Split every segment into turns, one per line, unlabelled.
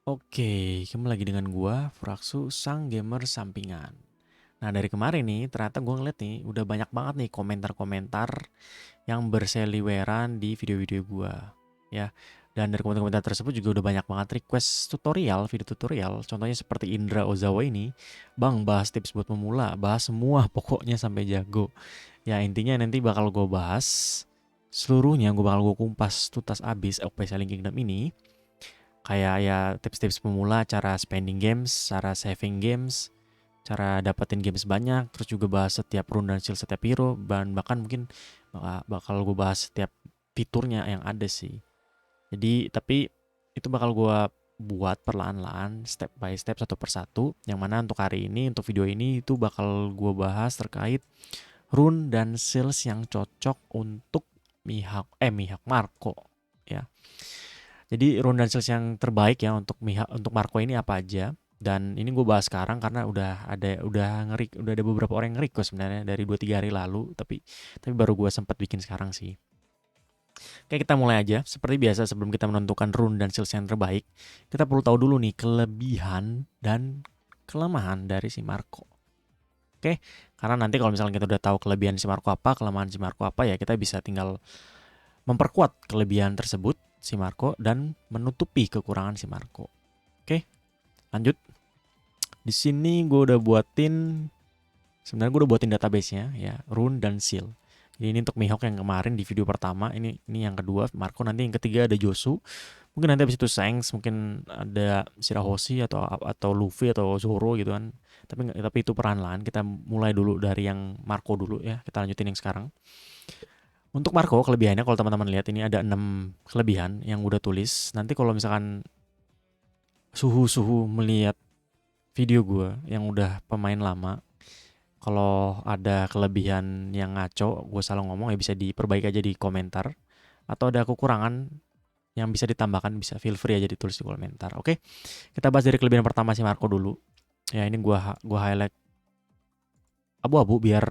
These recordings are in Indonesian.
Oke, kembali lagi dengan gua, Fraksu, sang gamer sampingan. Nah, dari kemarin nih, ternyata gua ngeliat nih, udah banyak banget nih komentar-komentar yang berseliweran di video-video gua, ya. Dan dari komentar-komentar tersebut juga udah banyak banget request tutorial, video tutorial. Contohnya seperti Indra Ozawa ini, Bang, bahas tips buat pemula, bahas semua pokoknya sampai jago. Ya, intinya nanti bakal gua bahas seluruhnya, gua bakal gua kumpas tuntas abis OP Selling Kingdom ini. Kayak ya tips-tips pemula, cara spending games, cara saving games, cara dapetin games banyak, terus juga bahas setiap rune dan skill setiap hero, dan bahkan mungkin bakal gue bahas setiap fiturnya yang ada sih. Jadi tapi itu bakal gue buat perlahan-lahan, step by step, satu persatu. Yang mana untuk hari ini, untuk video ini itu bakal gue bahas terkait rune dan skills yang cocok untuk Mihawk Marco ya. Jadi rune dan skills yang terbaik ya untuk Marco ini apa aja? Dan ini gue bahas sekarang karena udah ada beberapa orang yang request sebenarnya dari 2-3 hari lalu, tapi baru gue sempat bikin sekarang sih. Oke, kita mulai aja. Seperti biasa sebelum kita menentukan rune dan skills yang terbaik, kita perlu tahu dulu nih kelebihan dan kelemahan dari si Marco. Oke, karena nanti kalau misalnya kita udah tahu kelebihan si Marco apa, kelemahan si Marco apa, ya kita bisa tinggal memperkuat kelebihan tersebut si Marco dan menutupi kekurangan si Marco. Oke, lanjut. Di sini gue udah buatin database-nya ya, rune dan seal. Jadi ini untuk Mihawk yang kemarin di video pertama, ini yang kedua Marco, nanti yang ketiga ada Josu. Mungkin nanti habis itu Shanks, mungkin ada Shirahoshi atau Luffy atau Zoro gitu kan. Tapi itu perlahan-lahan, kita mulai dulu dari yang Marco dulu ya. Kita lanjutin yang sekarang. Untuk Marco kelebihannya, kalau teman-teman lihat ini ada 6 kelebihan yang udah tulis. Nanti kalau misalkan suhu melihat video gue yang udah pemain lama, kalau ada kelebihan yang ngaco, gue salah ngomong ya bisa diperbaiki aja di komentar. Atau ada kekurangan yang bisa ditambahkan, bisa feel free aja ditulis di komentar. Oke, kita bahas dari kelebihan pertama si Marco dulu. Ya ini gue highlight abu-abu biar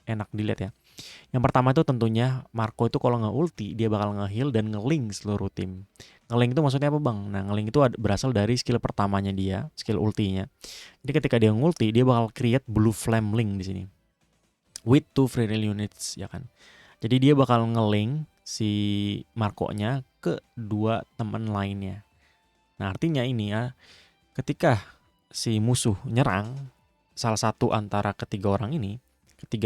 enak dilihat ya. Yang pertama itu tentunya Marco itu kalau nge-ulti dia bakal nge-heal dan nge-link seluruh tim. Nge-link itu maksudnya apa bang? Nah nge-link itu berasal dari skill pertamanya dia, skill ultinya. Jadi ketika dia nge-ulti dia bakal create blue flame link di sini. With 2 free rally units ya kan. Jadi dia bakal nge-link si Marco-nya ke 2 teman lainnya. Nah artinya ini ya, ketika si musuh nyerang salah satu antara ketiga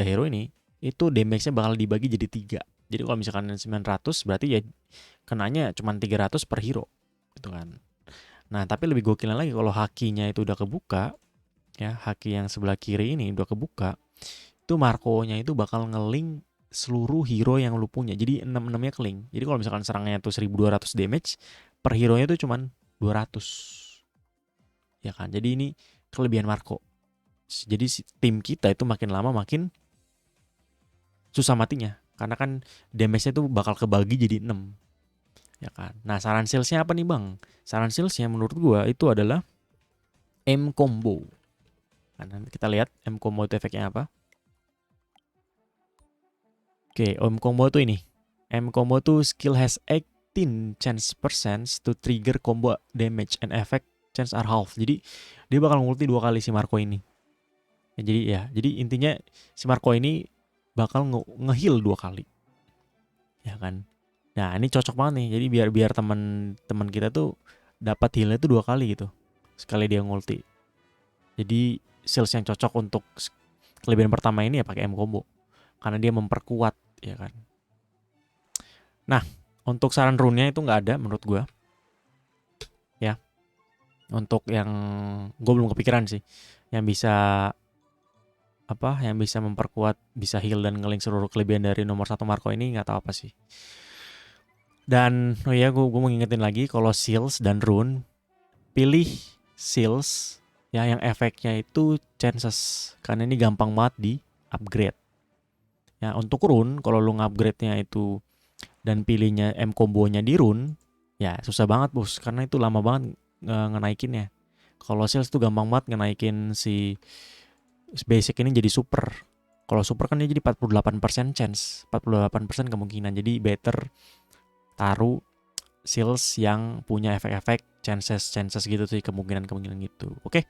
hero ini, itu damage-nya bakal dibagi jadi 3. Jadi kalau misalkan 900 berarti ya kenanya cuma 300 per hero gitu kan. Nah, tapi lebih gokilnya lagi kalau hakinya itu udah kebuka, ya, haki yang sebelah kiri ini udah kebuka, itu Marco-nya itu bakal nge-link seluruh hero yang lu punya. Jadi 6-6-nya ke-link. Jadi kalau misalkan serangannya tuh 1200 damage, per hero-nya tuh cuma 200. Ya kan? Jadi ini kelebihan Marco. Jadi tim kita itu makin lama makin susah matinya. Karena kan damage-nya tuh bakal kebagi jadi 6. Ya kan? Nah, saran salesnya apa nih bang? Saran salesnya menurut gua itu adalah M combo. Nah, nanti kita lihat M combo itu efeknya apa. Oke, M combo itu ini. M combo itu skill has 18 chance percent to trigger combo damage and effect chance are half. Jadi dia bakal ngulti 2 kali si Marco ini. Jadi intinya si Marco ini bakal nge-heal 2 kali. Ya kan? Nah, ini cocok banget nih. Jadi biar teman kita tuh dapat healnya tuh 2 kali gitu. Sekali dia ngulti. Jadi skills yang cocok untuk kelebihan pertama ini ya pakai M combo. Karena dia memperkuat, ya kan. Nah, untuk saran rune-nya itu nggak ada menurut gue. Ya. Untuk yang gue belum kepikiran sih. Yang bisa memperkuat, bisa heal dan nge-link seluruh kelebihan dari nomor 1 Marco ini nggak tahu apa sih. Dan oh ya, gue mau ngingetin lagi kalau seals dan rune, pilih seals ya yang efeknya itu chances, karena ini gampang banget di upgrade. Ya untuk rune kalau lu ngupgrade-nya itu dan pilihnya M combo-nya di rune, ya susah banget bos, karena itu lama banget ngenaikinnya. Kalau seals tuh gampang banget ngenaikin si basic ini jadi super. Kalau super kan dia jadi 48% chance, 48% kemungkinan. Jadi better taruh seals yang punya efek-efek chances gitu sih, kemungkinan gitu. Oke.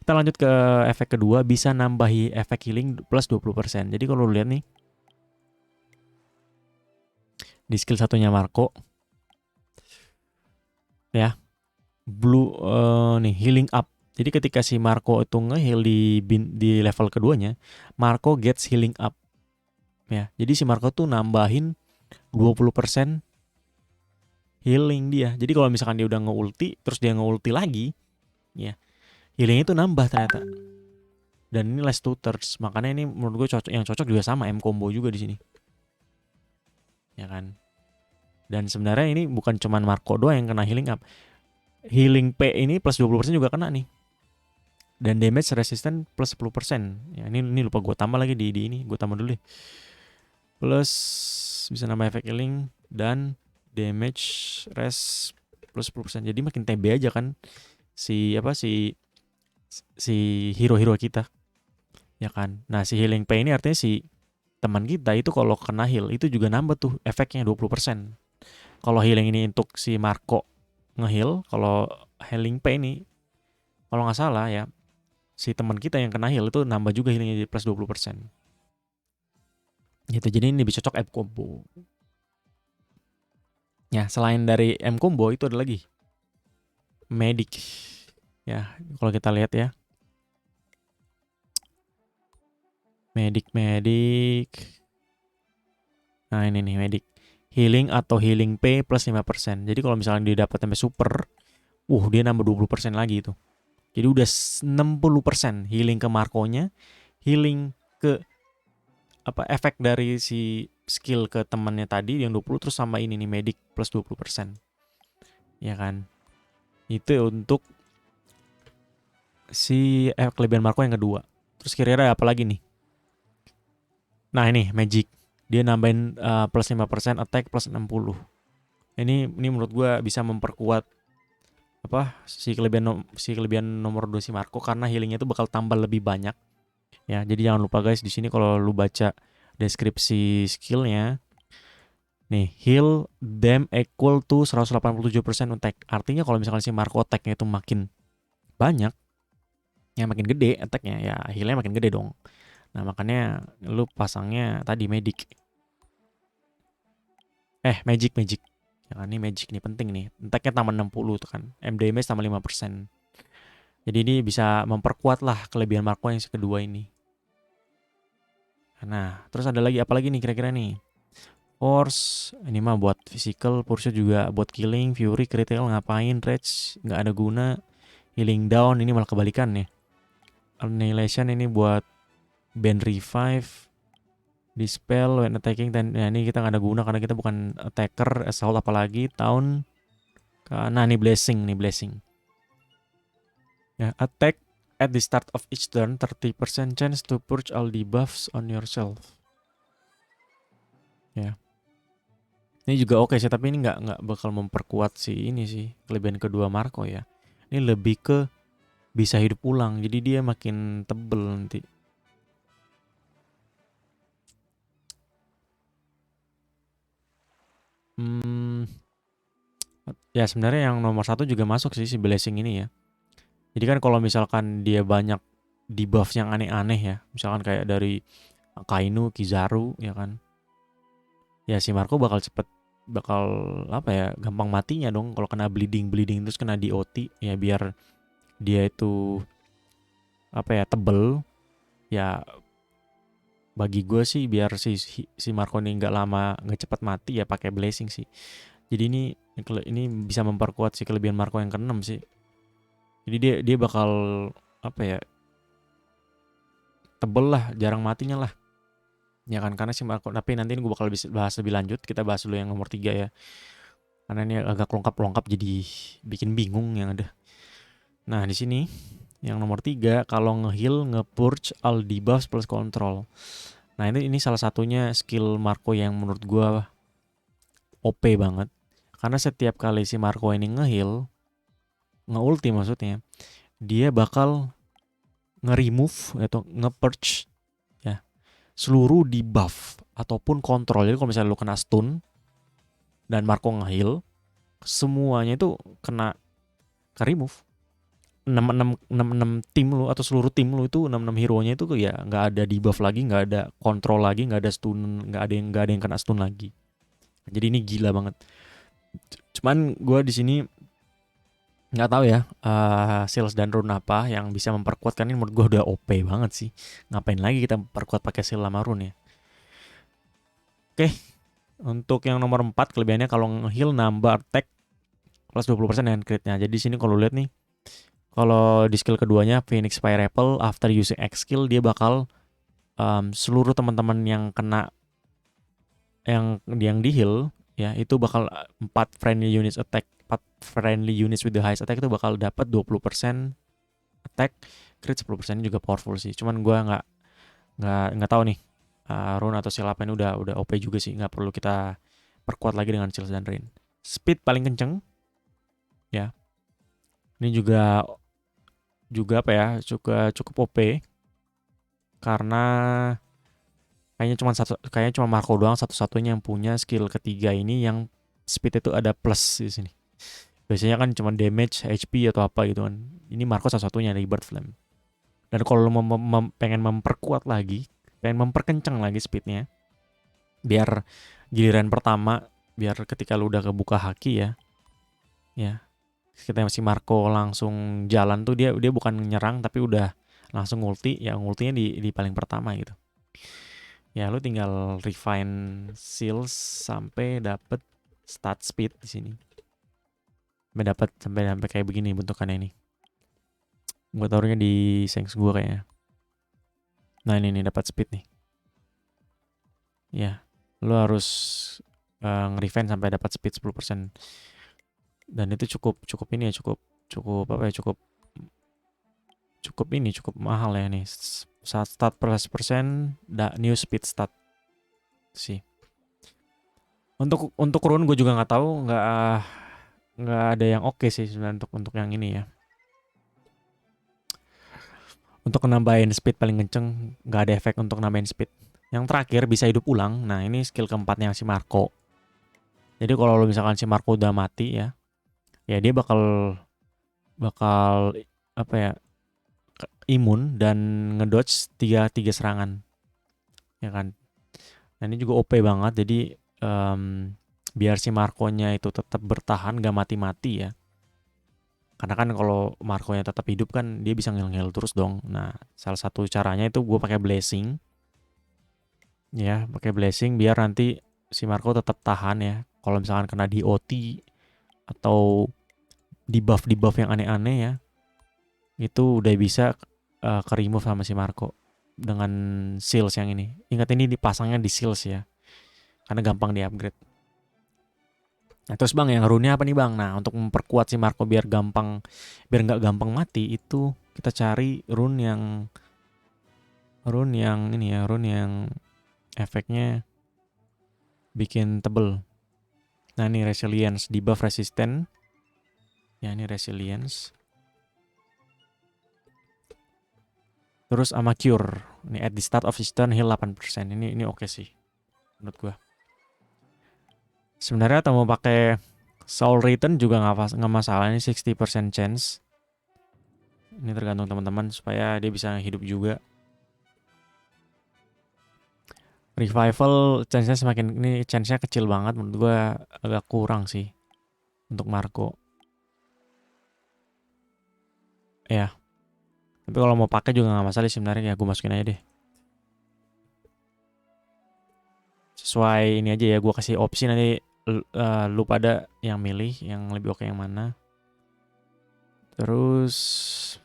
Kita lanjut ke efek kedua, bisa nambahi efek healing plus 20%. Jadi kalau lu lihat nih di skill satunya Marco ya, blue nih healing up. Jadi ketika si Marco itu nge-heal di level keduanya, Marco gets healing up. Ya, jadi si Marco tuh nambahin 20% healing dia. Jadi kalau misalkan dia udah nge-ulti, terus dia nge-ulti lagi, ya, healingnya itu nambah ternyata. Dan ini last two thirds. Makanya ini menurut gue yang cocok juga sama M combo juga di sini. Ya kan? Dan sebenarnya ini bukan cuman Marco doang yang kena healing up. Healing P ini plus 20% juga kena nih. Dan damage resistant plus 10%. Ya, ini lupa gue tambah lagi di ini. Gue tambah dulu deh. Plus bisa nambah efek healing dan damage res plus 10%. Jadi makin TB aja kan si hero-hero kita. Ya kan. Nah, si healing P ini artinya si teman kita itu kalau kena heal itu juga nambah tuh efeknya 20%. Kalau healing ini untuk si Marco nge-heal, kalau healing P ini kalau nggak salah ya, si teman kita yang kena heal itu nambah juga healingnya jadi plus 20%. Gitu, jadi ini lebih cocok M combo. Ya, selain dari M combo itu ada lagi medic. Ya, kalau kita lihat ya. Medic. Nah, ini nih medic. Healing atau healing P plus 5%. Jadi kalau misalnya dia dapat sampai super, dia nambah 20% lagi itu. Jadi udah 60% healing ke Marco-nya, healing ke efek dari si skill ke temannya tadi yang 20, terus sama ini nih medic plus 20%. Ya kan? Itu untuk si kelebihan Marco yang kedua. Terus kira-kira apa lagi nih? Nah, ini magic. Dia nambahin plus 5% attack plus 60. Ini menurut gue bisa memperkuat si kelebihan nomor 2 si Marco, karena healingnya itu bakal tambah lebih banyak. Ya, jadi jangan lupa guys, di sini kalau lu baca deskripsi skillnya, nih heal them equal to 187% attack. Artinya kalau misalkan si Marco attacknya itu makin banyak, ya makin gede attacknya, ya healnya makin gede dong. Nah, makanya lu pasangnya tadi magic. Magic. Ya, ini magic nih penting nih. Attacknya tambah 60 tuh kan. MDMS tambah 5%. Jadi ini bisa memperkuat lah kelebihan Marco yang kedua ini. Nah, terus ada lagi apa lagi nih kira-kira nih? Force, ini mah buat physical, Pursuit juga buat killing, Fury, critical ngapain, Rage nggak ada guna, Healing Down ini malah kebalikan ya. Annihilation ini buat band revive, Dispel when attacking, dan ini kita nggak ada guna karena kita bukan attacker, assault apalagi, Town. Nah, ini blessing. Ya, attack at the start of each turn, 30% chance to purge all debuffs on yourself. Ya. Ini juga oke sih, tapi ini nggak bakal memperkuat ini sih kelebihan kedua Marco ya. Ini lebih ke bisa hidup ulang, jadi dia makin tebel nanti. Ya sebenarnya yang nomor 1 juga masuk sih si blessing ini ya. Jadi kan kalau misalkan dia banyak debuff yang aneh-aneh ya, misalkan kayak dari Kainu, Kizaru ya kan, ya si Marco bakal gampang matinya dong kalau kena bleeding terus kena DOT ya, biar dia itu tebel ya. Bagi gue sih biar si Marco ini nggak cepat mati ya pakai blessing sih. Jadi ini bisa memperkuat si kelebihan Marco yang ke-6 sih. Jadi dia bakal tebel lah, jarang matinya lah. Ya kan, karena si Marco, tapi nanti ini gue bakal bahas lebih lanjut. Kita bahas dulu yang nomor 3 ya. Karena ini agak lengkap jadi bikin bingung yang ada. Nah, di sini yang nomor 3, kalau nge-heal, nge-purge all debuffs plus control. Nah, ini salah satunya skill Marco yang menurut gue OP banget. Karena setiap kali si Marco ini nge-heal, nge-ulti maksudnya, dia bakal nge-remove atau nge-purge ya seluruh debuff ataupun kontrol. Jadi kalau misalnya lu kena stun dan Marco nge-heal, semuanya itu kena ke remove. 6 tim lu atau seluruh tim lu itu 6 hero-nya itu ya nggak ada debuff lagi, nggak ada control lagi, nggak ada stun, nggak ada yang kena stun lagi. Jadi ini gila banget. Cuman gue di sini nggak tahu ya, Seals dan rune apa yang bisa memperkuat, kan ini menurut gue udah OP banget sih. Ngapain lagi kita perkuat pakai Seal sama rune ya. Oke, untuk yang nomor 4 kelebihannya kalau nge-heal nambah attack plus 20% dengan crit-nya. Jadi di sini kalau lihat nih, kalau di skill keduanya Phoenix Fire Apple, after using X skill dia bakal seluruh teman-teman yang kena yang di heal ya, itu bakal 4 friendly units attack, 4 friendly units with the highest attack itu bakal dapat 20% attack, crit 10% juga powerful sih. Cuman gua nggak tahu nih, rune atau skill apa ini udah OP juga sih, nggak perlu kita perkuat lagi dengan Seals dan Rain. Speed paling kenceng ya. Ini juga apa ya, cukup OP karena kayaknya cuma Marco doang satu-satunya yang punya skill ketiga ini yang speed itu ada plus di sini. Biasanya kan cuma damage, HP atau apa gitu kan. Ini Marco satu-satunya dari Bird Flame. Dan kalau lo pengen memperkuat lagi, pengen memperkencang lagi speednya, biar giliran pertama, biar ketika lo udah kebuka haki ya kita masih Marco langsung jalan tuh, dia bukan nyerang tapi udah langsung ulti, ya ultinya di paling pertama gitu. Ya lu tinggal refine Seals sampai dapet stat speed di sini. Sampai kayak begini bentukannya ini. Gue taruhnya di Sengs gue kayaknya. Nah ini dapat speed nih. Ya, lu harus nge-refine sampai dapat speed 10%. Dan itu cukup ini ya, cukup apa ya, cukup mahal ya nih. Saat stat plus persen, new speed stat sih. Untuk rune gue juga nggak tahu, nggak ada yang oke sih sebenarnya untuk yang ini ya. Untuk nambahin speed paling kenceng nggak ada efek untuk nambahin speed. Yang terakhir bisa hidup ulang. Nah ini skill keempatnya si Marco. Jadi kalau misalkan si Marco udah mati ya dia bakal apa ya, imun dan ngedodge tiga serangan ya kan. Nah ini juga OP banget. Jadi biar si Marco-nya itu tetap bertahan gak mati-mati ya, karena kan kalau Marco-nya tetap hidup kan dia bisa ngel-ngel terus dong. Nah salah satu caranya itu gue pakai blessing ya, biar nanti si Marco tetap tahan ya. Kalau misalkan kena DOT atau debuff yang aneh-aneh ya, itu udah bisa ke remove sama si Marco dengan Seals yang ini. Ingat ini dipasangnya di Seals ya, karena gampang di upgrade. Nah terus bang, yang rune apa nih bang? Nah untuk memperkuat si Marco biar nggak gampang mati, itu kita cari rune yang ini ya, rune yang efeknya bikin tebel. Nah ini resilience, debuff resistant ya, ini resilience. Terus sama cure, ini at the start of this turn heal 8%. Ini oke sih menurut gua. Sebenarnya atau mau pakai Soul Return juga nggak masalah, ini 60% chance. Ini tergantung teman-teman supaya dia bisa hidup juga. Revival chance-nya kecil banget menurut gua, agak kurang sih untuk Marco. Ya. Tapi kalau mau pakai juga nggak masalah sebenarnya, ya gue masukin aja deh. Sesuai ini aja ya, gue kasih opsi nanti lu pada yang milih yang lebih oke yang mana. Terus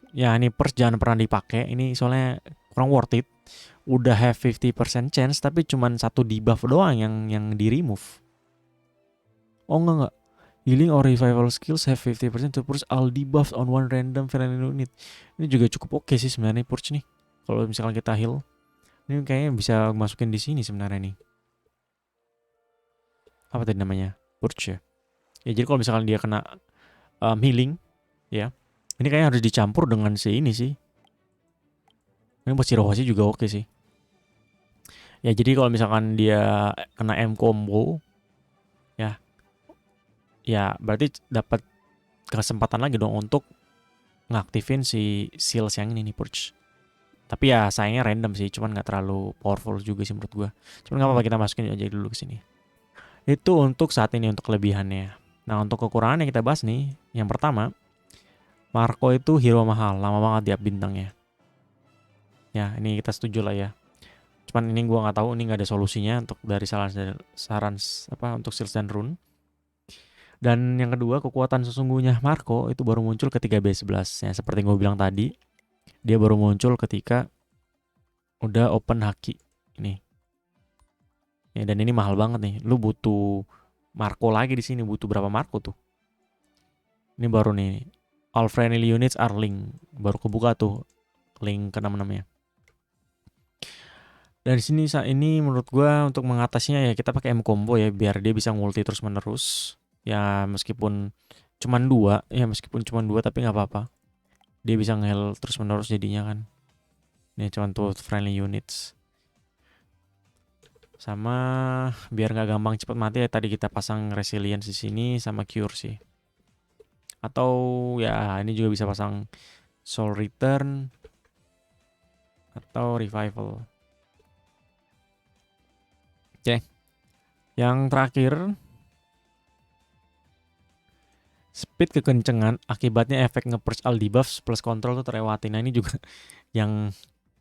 ya ini perks jangan pernah dipakai, ini soalnya kurang worth it. Udah have 50% chance tapi cuman satu debuff doang yang di remove. Oh enggak. Healing or revival skills have 50% to purge all debuffs on one random friendly unit. Ini juga cukup oke sih sebenarnya purge nih. Kalau misalkan kita heal, ini kayaknya bisa masukin di sini sebenarnya nih. Apa tadi namanya? Purge ya. Ya jadi kalau misalkan dia kena healing ya, ini kayaknya harus dicampur dengan si ini sih. Ini buat Shirohoshi juga oke sih. Ya jadi kalau misalkan dia kena M combo ya berarti dapat kesempatan lagi dong untuk ngaktifin si seals yang ini nih Purge. Tapi ya sayangnya random sih, cuman nggak terlalu powerful juga sih menurut gua. Cuman nggak apa-apa, kita masukin aja dulu ke sini. Itu untuk saat ini untuk kelebihannya. Nah, untuk kekurangan yang kita bahas nih, yang pertama, Marco itu hero mahal, lama banget di up bintangnya. Ya, ini kita setuju lah ya. Cuman ini gua nggak tahu, ini nggak ada solusinya untuk dari saran apa untuk Seals dan Rune. Dan yang kedua, kekuatan sesungguhnya Marco itu baru muncul ketika B11. Ya, seperti gue bilang tadi, dia baru muncul ketika udah open haki ini. Ya, dan ini mahal banget nih. Lu butuh Marco lagi di sini, butuh berapa Marco tuh? Ini baru nih. All friendly units are linked. Baru kebuka tuh link ke-66 nya. Dari sini saat ini menurut gua untuk mengatasinya ya kita pakai M combo ya biar dia bisa ngulti terus menerus. Ya meskipun cuman 2, tapi nggak apa-apa. Dia bisa nge-heal terus menerus jadinya kan. Ini cuman tuh friendly units. Sama biar nggak gampang cepat mati ya tadi kita pasang resilience di sini sama cure sih. Atau ya ini juga bisa pasang soul return atau revival. Oke. Yang terakhir, speed kekencengan akibatnya efek nge-purge all debuffs plus control tuh terlewati. Nah ini juga yang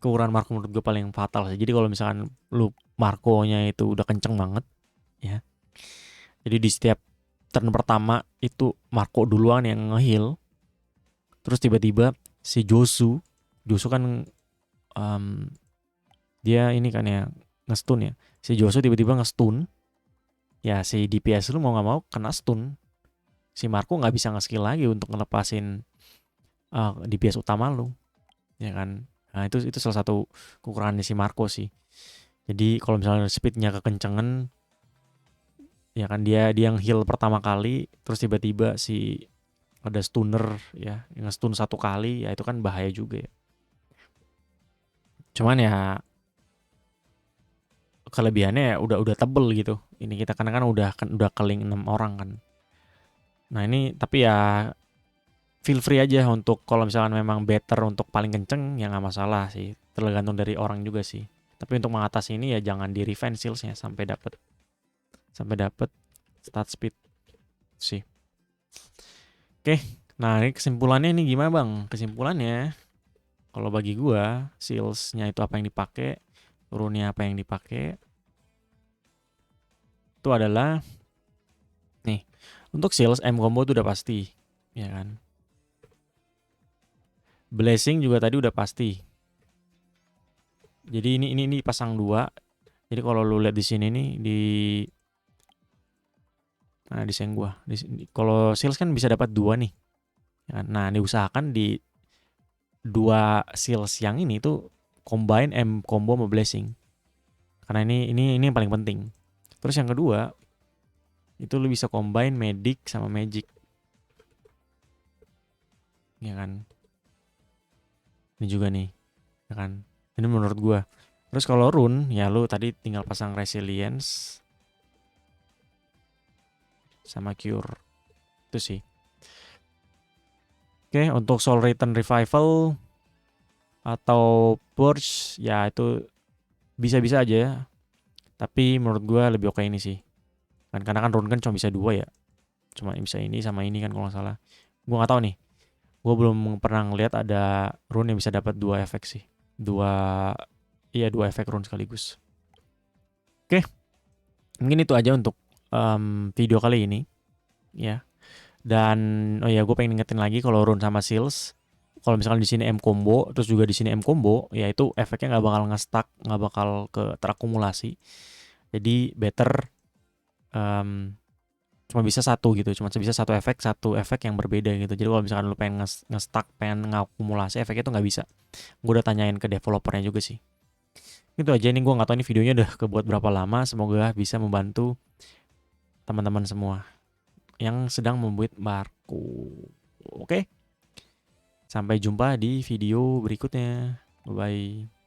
kekurangan Marco menurut gue paling fatal sih. Jadi kalau misalkan lu Marco-nya itu udah kenceng banget ya. Jadi di setiap turn pertama itu Marco duluan yang nge-heal. Terus tiba-tiba si Josu kan dia ini kan ya nge-stun ya. Si Josu tiba-tiba nge-stun. Ya si DPS lu mau gak mau kena stun. Si Marco gak bisa nge-skill lagi untuk ngelepasin DPS utama lu. Ya kan. Nah itu salah satu kekurangannya si Marco sih. Jadi kalau misalnya speednya kekencengan, ya kan dia yang heal pertama kali, terus tiba-tiba si ada stunner ya, yang stun satu kali, ya itu kan bahaya juga ya. Cuman ya kelebihannya ya udah tebel gitu. Ini kita karena kan udah keling 6 orang kan. Nah ini tapi ya feel free aja untuk kalau misalkan memang better untuk paling kenceng ya nggak masalah sih. Tergantung dari orang juga sih. Tapi untuk mengatasi ini ya jangan di revenge sealsnya sampai dapat start speed sih. Oke, nah ini kesimpulannya ini gimana bang? Kesimpulannya kalau bagi gua sealsnya itu apa yang dipakai, turunnya apa yang dipakai, itu adalah nih untuk seals M combo itu udah pasti, ya kan? Blessing juga tadi udah pasti. Jadi ini pasang 2. Jadi kalau lu lihat di sini nih nah desain gua. Kalau seals kan bisa dapat 2 nih. Ya kan? Nah, diusahakan di 2 seals yang ini tuh combine M combo sama blessing. Karena ini yang paling penting. Terus yang kedua, itu lu bisa combine medic sama magic. Ya kan? Ini juga nih. Ya kan? Ini menurut gua. Terus kalau rune, ya lu tadi tinggal pasang resilience sama cure. Itu sih. Oke, untuk soul return revival atau purge ya itu bisa-bisa aja ya. Tapi menurut gue lebih oke ini sih. Kan karena kan rune kan cuma bisa 2 ya. Cuma bisa ini sama ini kan kalau nggak salah. Gue nggak tahu nih. Gue belum pernah ngeliat ada rune yang bisa dapat 2 efek sih. 2 efek rune sekaligus. Oke. Mungkin itu aja untuk video kali ini. Ya. Dan oh ya gue pengen ingetin lagi kalau rune sama seals, kalau misalkan di sini M combo terus juga di sini M combo, ya itu efeknya nggak bakal nge-stuck, nggak bakal terakumulasi. Jadi better cuma bisa satu gitu, cuma bisa satu efek yang berbeda gitu. Jadi kalau misalkan lu pengen nge-stuck, pengen ngakumulasi efeknya itu nggak bisa. Gue udah tanyain ke developernya juga sih. Itu aja, ini gue nggak tahu ini videonya udah kebuat berapa lama. Semoga bisa membantu teman-teman semua yang sedang membuat Marco. Oke. Sampai jumpa di video berikutnya. Bye-bye.